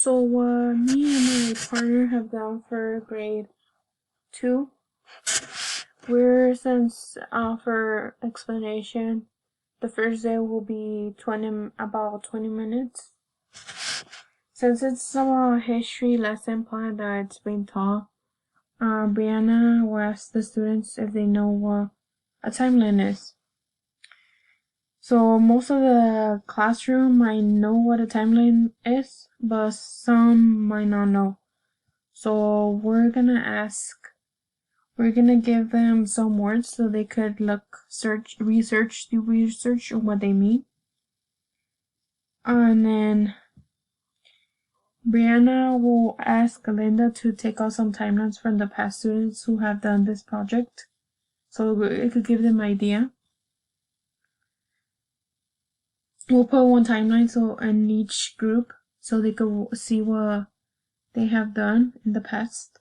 So what me and my partner have done for grade 2, we're since for explanation, the first day will be about 20 minutes. Since it's a history lesson plan that it's being taught, Brianna will ask the students if they know what a timeline is. So most of the classroom might know what a timeline is, but some might not know. So we're gonna give them some words so they could do research on what they mean. And then Brianna will ask Linda to take out some timelines from the past students who have done this project, so it could give them an idea. We'll put one timeline in each group so they could see what they have done in the past.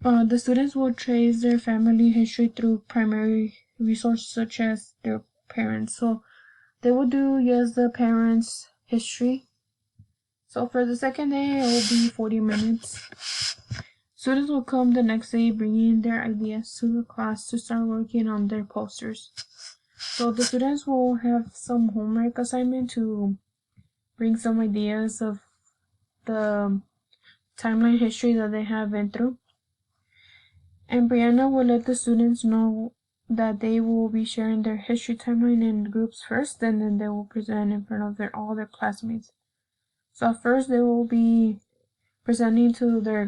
The students will trace their family history through primary resources such as their parents. So they will use the parents' history. So for the second day, it will be 40 minutes. Students will come the next day bringing their ideas to the class to start working on their posters. So the students will have some homework assignment to bring some ideas of the timeline history that they have been through. And Brianna will let the students know that they will be sharing their history timeline in groups first, and then they will present in front of all their classmates. So first they will be presenting to their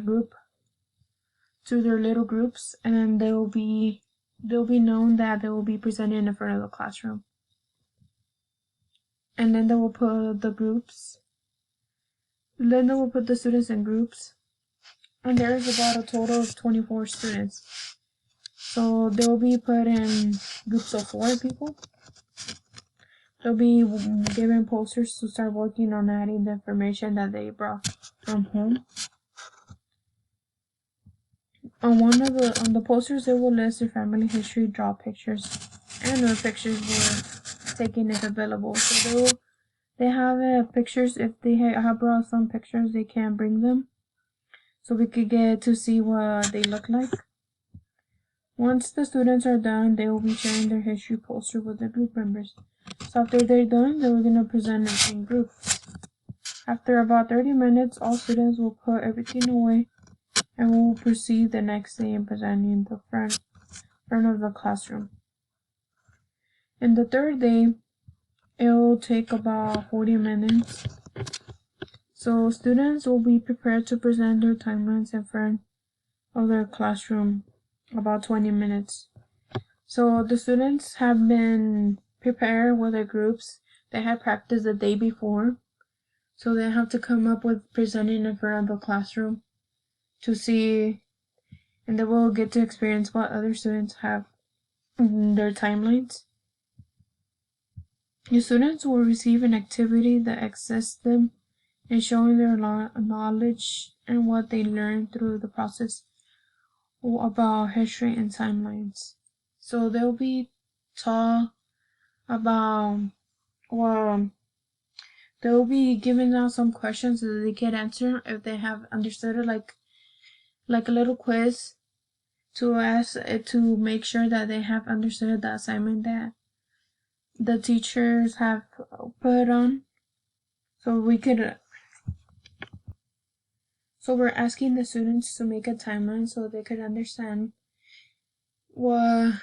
little groups, and then they'll be known that they will be presenting in front of the classroom. And then they will put the students in groups. And there is about a total of 24 students. So they'll be put in groups of 4 people. They'll be given posters to start working on adding the information that they brought from home. On the posters, they will list their family history, draw pictures, and the pictures were taken if available. So they have pictures. If they have brought some pictures, they can bring them, so we could get to see what they look like. Once the students are done, they will be sharing their history poster with the group members. So after they're done, they were going to present it in groups. After about 30 minutes, all students will put everything away and will proceed the next day in presenting the front of the classroom. And the third day, it will take about 40 minutes. So students will be prepared to present their timelines in front of their classroom about 20 minutes. So the students have been prepared with their groups. They had practiced the day before. So they have to come up with presenting in front of the classroom to see, and they will get to experience what other students have in their timelines. The students will receive an activity that assists them in showing their knowledge and what they learned through the process about history and timelines. So they'll be taught about, they'll be given out some questions that they can answer if they have understood it, like a little quiz to make sure that they have understood the assignment that the teachers have put on. So we're asking the students to make a timeline so they could understand what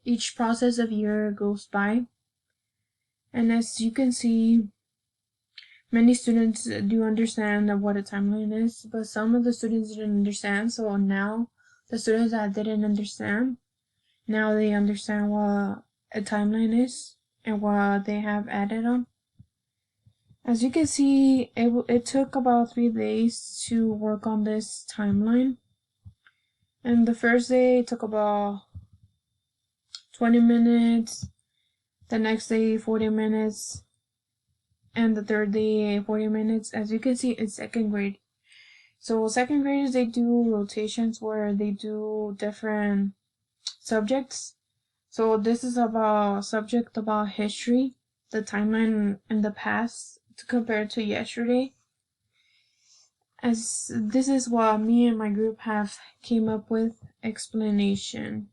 each process of year goes by. And as you can see, many students do understand what a timeline is, but some of the students didn't understand. So now the students that didn't understand, now they understand what a timeline is and what they have added on. As you can see, it took about 3 days to work on this timeline. And the first day took about 20 minutes, the next day 40 minutes, and the third day 40 minutes. As you can see, it's second grade. So second graders, they do rotations where they do different subjects. So this is about history, the timeline in the past compared to yesterday. As this is what me and my group have came up with explanation.